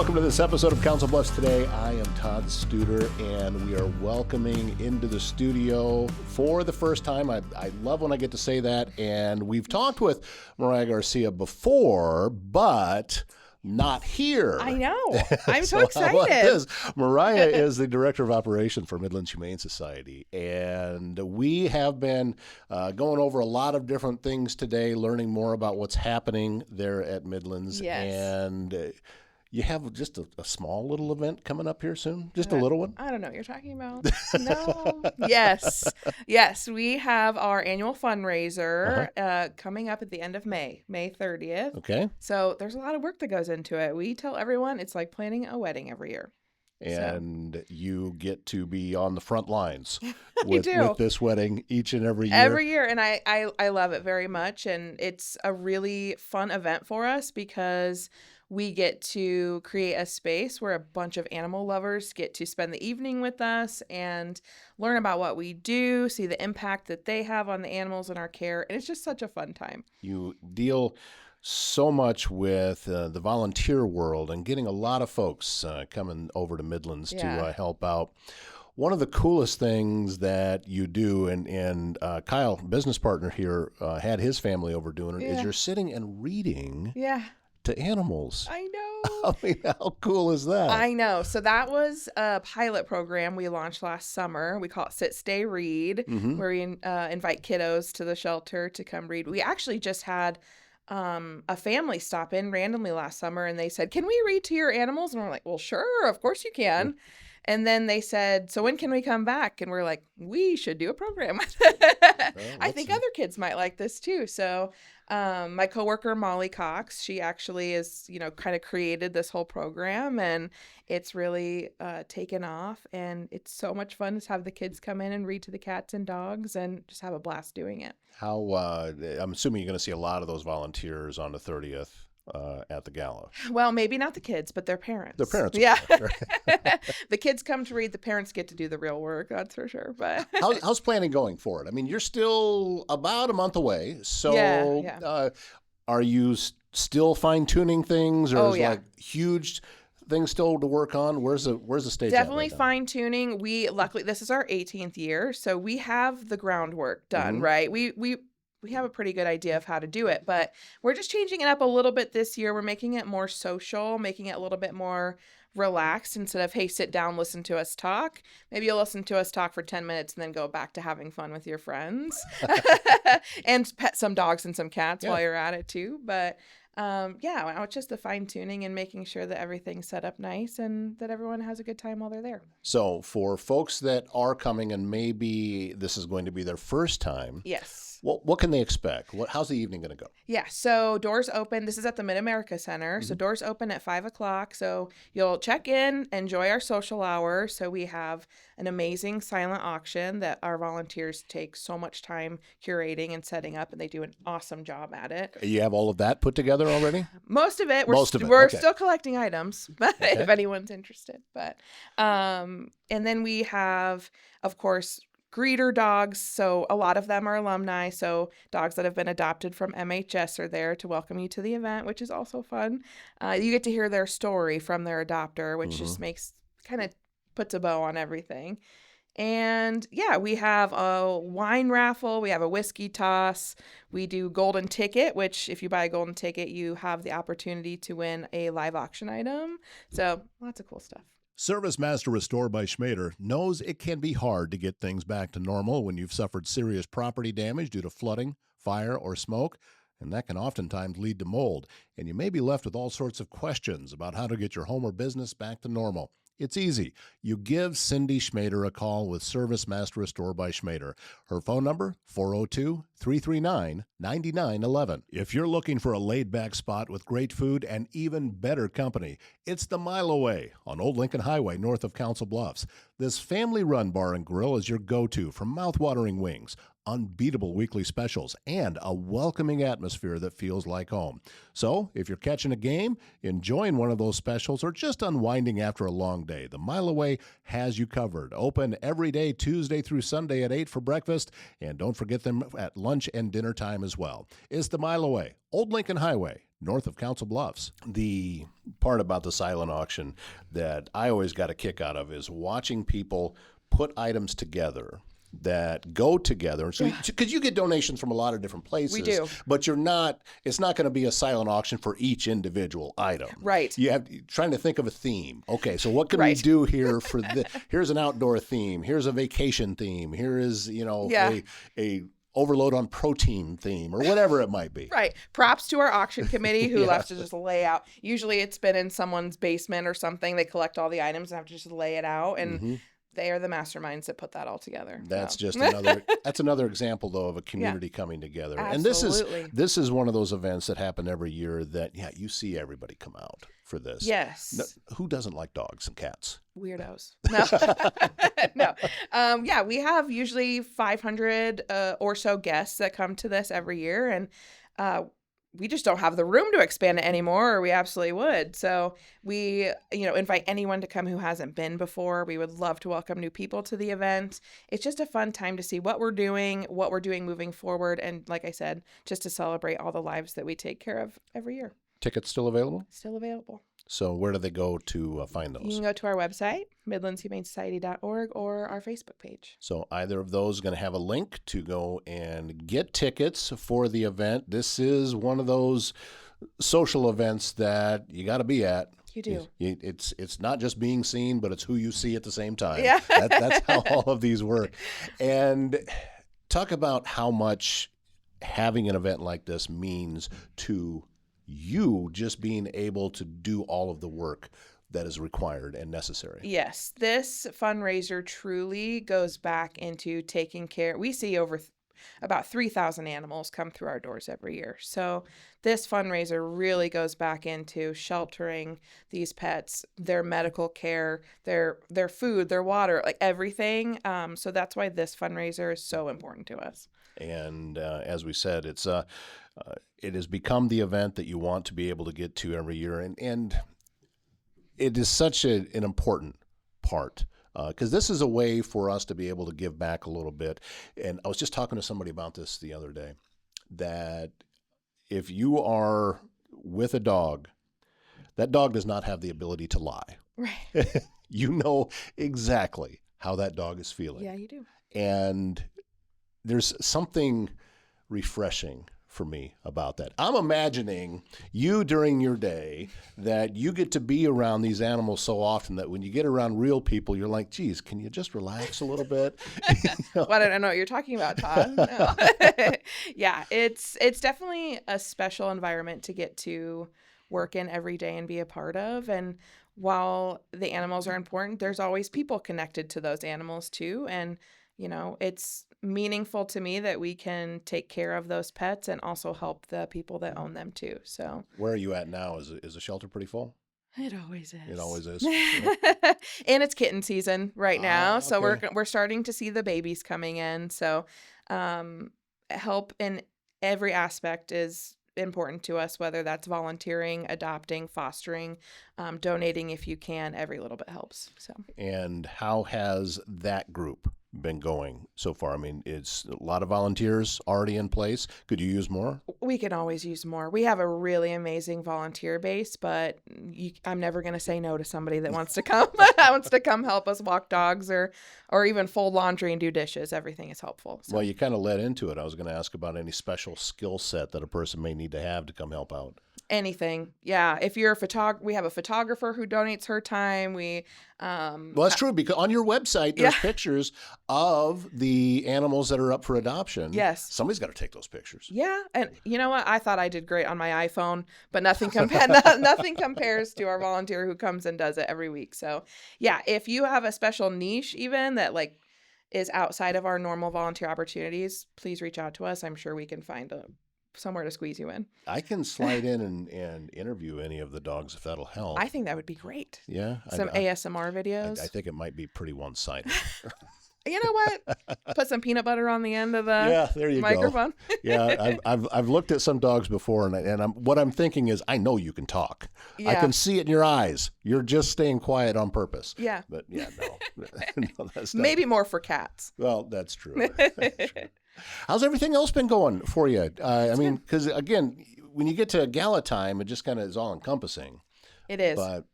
Welcome to this episode of Council Bluffs Today. I am Todd Studer, and we are welcoming into the studio for the first time. I love when I get to say that, and we've talked with Mariah Garcia before, but not here. I know. I'm so How about excited. this? Mariah is the Director of Operations for Midlands Humane Society, and we have been going over a lot of different things today, learning more about what's happening there at Midlands. Yes. And you have just a small little event coming up here soon? Just a little one? I don't know what you're talking about. No. Yes. We have our annual fundraiser coming up at the end of May 30th. Okay. So there's a lot of work that goes into it. We tell everyone it's like planning a wedding every year. And you get to be on the front lines with this wedding each and every year. Every year. And I love it very much. And it's a really fun event for us because we get to create a space where a bunch of animal lovers get to spend the evening with us and learn about what we do, see the impact that they have on the animals in our care. And it's just such a fun time. You deal so much with the volunteer world and getting a lot of folks coming over to Midlands to help out. One of the coolest things that you do, and Kyle, business partner here, had his family over doing it, is you're sitting and reading to animals. I know. I mean, how cool is that? I know. So that was a pilot program we launched last summer. We call it Sit, Stay, Read, where we invite kiddos to the shelter to come read. We actually just had a family stop in randomly last summer, and they said, "Can we read to your animals?" And we're like, "Well, sure, of course you can." And then they said, "So when can we come back?" And we're like, "We should do a program." I think other kids might like this too. So my coworker, Molly Cox, she actually is, kind of created this whole program, and it's really taken off. And it's so much fun to have the kids come in and read to the cats and dogs and just have a blast doing it. I'm assuming you're going to see a lot of those volunteers on the 30th. At the Gala. Well, maybe not the kids, but their parents. Their parents. Yeah. The kids come to read. The parents get to do the real work. That's for sure. But how's planning going for it? I mean, you're still about a month away. So are you still fine tuning things, or is like huge things still to work on? Where's the stage? Definitely fine tuning. Luckily this is our 18th year, so we have the groundwork done. Right. We have a pretty good idea of how to do it, but we're just changing it up a little bit this year. We're making it more social, making it a little bit more relaxed instead of, hey, sit down, listen to us talk. Maybe you'll listen to us talk for 10 minutes and then go back to having fun with your friends and pet some dogs and some cats while you're at it too. But it's just the fine tuning and making sure that everything's set up nice and that everyone has a good time while they're there. So for folks that are coming and maybe this is going to be their first time. Yes. What can they expect? How's the evening going to go? Yeah, so doors open. This is at the Mid-America Center. So doors open at 5 o'clock. So you'll check in, enjoy our social hour. So we have an amazing silent auction that our volunteers take so much time curating and setting up, and they do an awesome job at it. You have all of that put together already? Most of it. We're still collecting items, but if anyone's interested. But and then we have, of course, greeter dogs. So a lot of them are alumni. So dogs that have been adopted from MHS are there to welcome you to the event, which is also fun. You get to hear their story from their adopter, which just puts a bow on everything. And we have a wine raffle. We have a whiskey toss. We do golden ticket, which if you buy a golden ticket, you have the opportunity to win a live auction item. So lots of cool stuff. Service Master Restore by Schmader knows it can be hard to get things back to normal when you've suffered serious property damage due to flooding, fire, or smoke, and that can oftentimes lead to mold, and you may be left with all sorts of questions about how to get your home or business back to normal. It's easy. You give Cindy Schmader a call with Service Master Restore by Schmader. Her phone number, 402-339-9911. If you're looking for a laid-back spot with great food and even better company, it's the Mile Away on Old Lincoln Highway north of Council Bluffs. This family-run bar and grill is your go-to for mouth-watering wings, unbeatable weekly specials, and a welcoming atmosphere that feels like home. So, if you're catching a game, enjoying one of those specials, or just unwinding after a long day, the Mile Away has you covered. Open every day, Tuesday through Sunday at 8 for breakfast, and don't forget them at lunch and dinner time as well. It's the Mile Away, Old Lincoln Highway, north of Council Bluffs. The part about the silent auction that I always got a kick out of is watching people put items together that go together. So, because you get donations from a lot of different places, We do. but it's not going to be a silent auction for each individual item. Right. You're trying to think of a theme. Okay, so what can we Right. do here for here's an outdoor theme, here's a vacation theme, here is, a overload on protein theme or whatever it might be. Right. Props to our auction committee who Yeah. left to just lay out. Usually it's been in someone's basement or something. They collect all the items and have to just lay it out. And they are the masterminds that put that all together. That's So. just another example though of a community coming together. Absolutely. And this is one of those events that happen every year that you see everybody come out for this. Yes. No, who doesn't like dogs and cats? Weirdos. No. No. We have usually 500 or so guests that come to this every year. And we just don't have the room to expand it anymore, or we absolutely would. So we, invite anyone to come who hasn't been before. We would love to welcome new people to the event. It's just a fun time to see what we're doing moving forward. And like I said, just to celebrate all the lives that we take care of every year. Tickets still available? Still available. So where do they go to find You those? can go to our website, midlandshumanesociety.org, or our Facebook page. So either of those is going to have a link to go and get tickets for the event. This is one of those social events that you got to be at. You do. It's not just being seen, but it's who you see at the same time. Yeah. That's how all of these work. And talk about how much having an event like this means to you, just being able to do all of the work that is required and necessary. Yes, this fundraiser truly goes back into taking care. We see about 3,000 animals come through our doors every year. So this fundraiser really goes back into sheltering these pets, their medical care, their food, their water, like everything. So that's why this fundraiser is so important to us. And as we said, it has become the event that you want to be able to get to every year. And it is such an important part because this is a way for us to be able to give back a little bit. And I was just talking to somebody about this the other day, that if you are with a dog, that dog does not have the ability to lie. Right. You know exactly how that dog is feeling. Yeah, you do. And there's something refreshing for me about that. I'm imagining you during your day that you get to be around these animals so often that when you get around real people, you're like, geez, can you just relax a little bit? Well, I don't know what you're talking about, Todd. No. Yeah, it's definitely a special environment to get to work in every day and be a part of. And while the animals are important, there's always people connected to those animals too. And, it's meaningful to me that we can take care of those pets and also help the people that own them too. So where are you at now? Is the shelter pretty full? it always is. It always is. And it's kitten season right now. So okay. we're starting to see the babies coming in. So help in every aspect is important to us, whether that's volunteering, adopting, fostering, donating if you can. Every little bit helps. So. And how has that group been going so far? I mean, it's a lot of volunteers already in place. Could you use more? We can always use more. We have a really amazing volunteer base, but I'm never going to say no to somebody that wants to come help us walk dogs or even fold laundry and do dishes. Everything is helpful. So. Well, you kind of led into it. I was going to ask about any special skill set that a person may need to have to come help out. Anything. Yeah. If you're a photographer, we have a photographer who donates her time. Well, that's true, because on your website, there's pictures of the animals that are up for adoption. Yes. Somebody's got to take those pictures. Yeah. And you know what? I thought I did great on my iPhone, but nothing compares to our volunteer who comes and does it every week. So yeah, if you have a special niche even that is outside of our normal volunteer opportunities, please reach out to us. I'm sure we can find somewhere to squeeze you in. I can slide in and interview any of the dogs if that'll help. I think that would be great. Yeah. Some ASMR videos. I think it might be pretty one-sided. You know what? Put some peanut butter on the end of the there you microphone. Go. Yeah, I've looked at some dogs before, and what I'm thinking is, I know you can talk. Yeah. I can see it in your eyes. You're just staying quiet on purpose. Yeah. But yeah, no, no, that's not. Maybe more for cats. Well, that's true. That's true. How's everything else been going for you? I mean, because again, when you get to Gala time, it just kind of is all encompassing. It is. But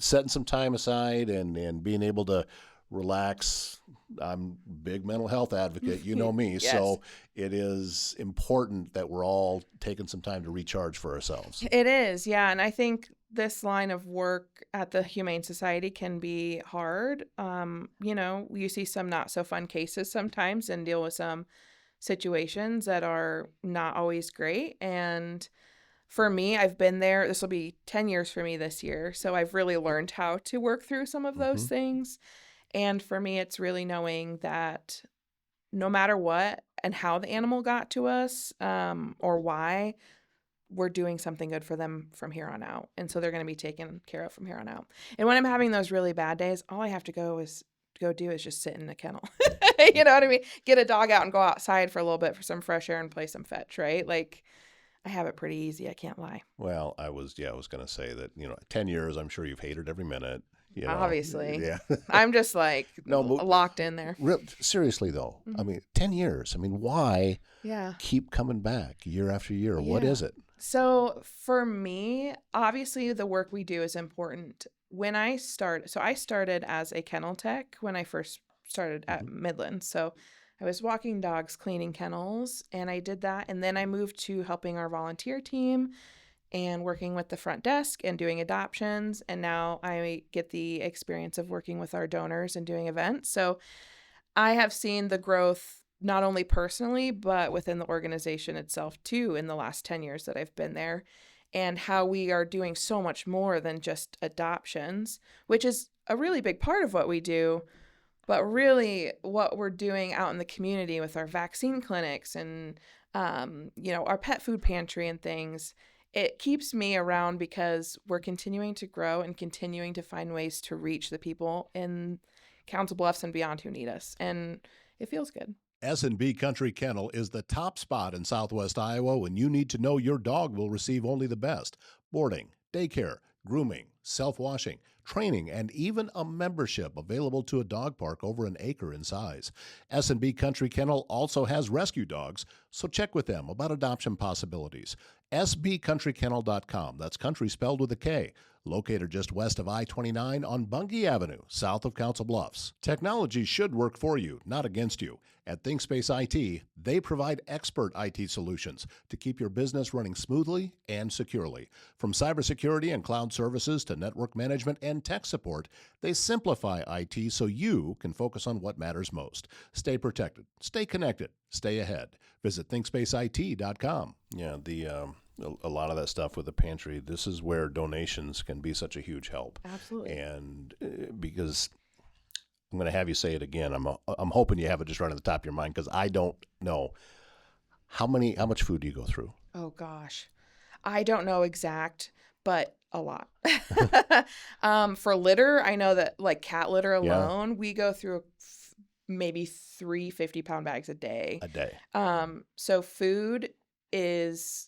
setting some time aside and being able to relax. I'm a big mental health advocate, you know me. Yes. So it is important that we're all taking some time to recharge for ourselves. It is, yeah. And I think this line of work at the Humane Society can be hard. You see some not so fun cases sometimes and deal with some situations that are not always great. And for me, I've been there. This will be 10 years for me this year. So I've really learned how to work through some of those things. And for me, it's really knowing that no matter what and how the animal got to us, or why, we're doing something good for them from here on out. And so they're going to be taken care of from here on out. And when I'm having those really bad days, all I have to go do is just sit in a kennel. You know what I mean? Get a dog out and go outside for a little bit for some fresh air and play some fetch, right? Like, I have it pretty easy. I can't lie. Well, I was going to say that, 10 years, I'm sure you've hated every minute. Obviously. Yeah. I'm just like No, but locked in there. Seriously, though, I mean, 10 years. I mean, why keep coming back year after year? What is it? So for me, obviously the work we do is important. When I started as a kennel tech when I first started at Midlands. So I was walking dogs, cleaning kennels, and I did that. And then I moved to helping our volunteer team and working with the front desk and doing adoptions. And now I get the experience of working with our donors and doing events. So I have seen the growth not only personally, but within the organization itself too in the last 10 years that I've been there, and how we are doing so much more than just adoptions, which is a really big part of what we do. But really what we're doing out in the community with our vaccine clinics and, our pet food pantry and things, it keeps me around because we're continuing to grow and continuing to find ways to reach the people in Council Bluffs and beyond who need us. And it feels good. S&B Country Kennel is the top spot in Southwest Iowa when you need to know your dog will receive only the best. Boarding, daycare, grooming, self-washing, training, and even a membership available to a dog park over an acre in size. S&B Country Kennel also has rescue dogs, so check with them about adoption possibilities. sbcountrykennel.com. That's country spelled with a K. Located just west of I-29 on Bungie Avenue, south of Council Bluffs. Technology should work for you, not against you. At ThinkSpace IT, they provide expert IT solutions to keep your business running smoothly and securely. From cybersecurity and cloud services to network management and tech support, they simplify IT so you can focus on what matters most. Stay protected, stay connected, stay ahead. Visit ThinkSpaceIT.com. Yeah, a lot of that stuff with the pantry, this is where donations can be such a huge help. Absolutely. And because I'm going to have you say it again, I'm hoping you have it just right on the top of your mind, because I don't know how much food do you go through? Oh gosh, I don't know exact, but a lot. For litter, I know that like cat litter alone, we go through maybe 3 50-pound bags a day. So food is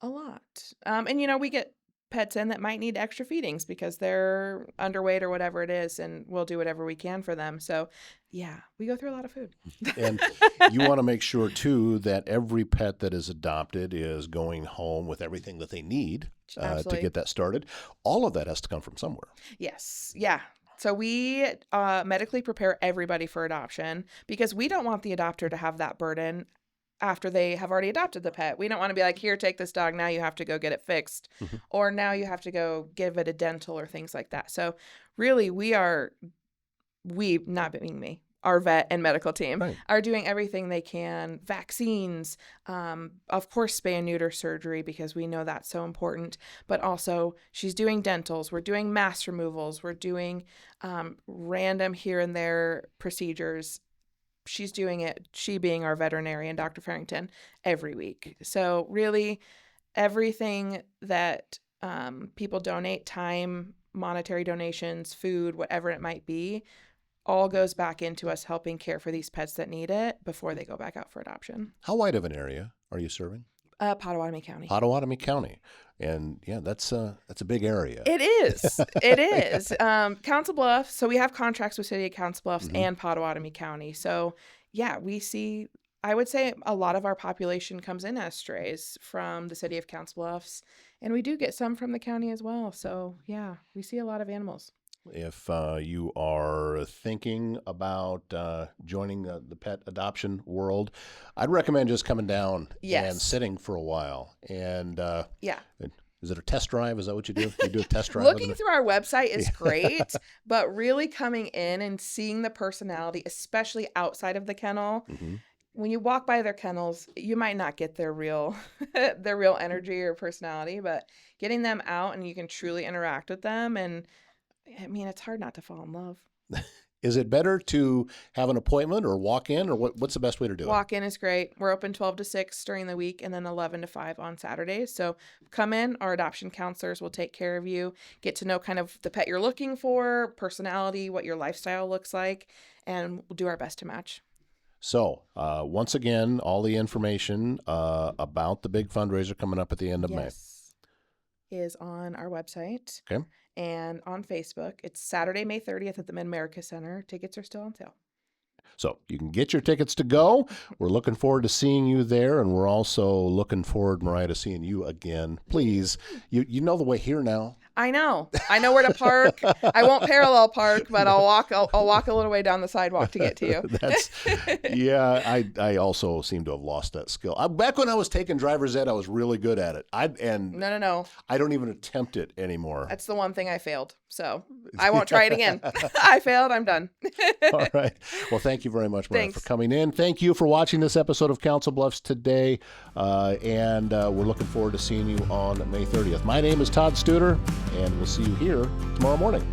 a lot. And we get pets in that might need extra feedings because they're underweight or whatever it is, and we'll do whatever we can for them. So yeah, we go through a lot of food. And you want to make sure too that every pet that is adopted is going home with everything that they need to get that started. All of that has to come from somewhere. Yes. Yeah. So we medically prepare everybody for adoption because we don't want the adopter to have that burden after they have already adopted the pet. We don't want to be like, here, take this dog. Now you have to go get it fixed. Or now you have to go give it a dental or things like that. So really not being me, our vet and medical team are doing everything they can. Vaccines, of course, spay and neuter surgery, because we know that's so important. But also she's doing dentals. We're doing mass removals. We're doing random here and there procedures. She's doing it, she being our veterinarian, Dr. Farrington, every week. So really everything that people donate, time, monetary donations, food, whatever it might be, all goes back into us helping care for these pets that need it before they go back out for adoption. How wide of an area are you serving? Potawatomi County. Potawatomi County. And yeah, that's a big area. It is. It is. Council Bluffs. So we have contracts with City of Council Bluffs and Potawatomi County. So yeah, we see I would say a lot of our population comes in as strays from the city of Council Bluffs, and we do get some from the county as well. So yeah, we see a lot of animals. If you are thinking about joining the pet adoption world, I'd recommend just coming down Yes. and sitting for a while. And Yeah. is it a test drive? Is that what you do? You do a test drive? Looking through our website is great, but really coming in and seeing the personality, especially outside of the kennel. Mm-hmm. When you walk by their kennels, you might not get their real their real energy or personality, but getting them out and you can truly interact with them, and I mean, it's hard not to fall in love. Is it better to have an appointment or walk in, or what's the best way to do it? Walk in is great. We're open 12 to 6 during the week and then 11 to 5 on Saturdays. So come in. Our adoption counselors will take care of you, get to know kind of the pet you're looking for, personality, what your lifestyle looks like, and we'll do our best to match. So, once again, all the information about the big fundraiser coming up at the end of May. Yes, is on our website. Okay. And on Facebook. It's Saturday, May 30th at the Mid-America Center. Tickets are still on sale. So you can get your tickets to go. We're looking forward to seeing you there, and we're also looking forward, Mariah, to seeing you again. Please, you know the way here now. I know where to park. I won't parallel park, but I'll walk a little way down the sidewalk to get to you. Yeah, I also seem to have lost that skill. Back when I was taking driver's ed, I was really good at it. No. I don't even attempt it anymore. That's the one thing I failed. So I won't try it again. I failed. I'm done. All right. Well, thank you very much, Mariah, Thanks. for coming in. Thank you for watching this episode of Council Bluffs today. And we're looking forward to seeing you on May 30th. My name is Todd Studer, and we'll see you here tomorrow morning.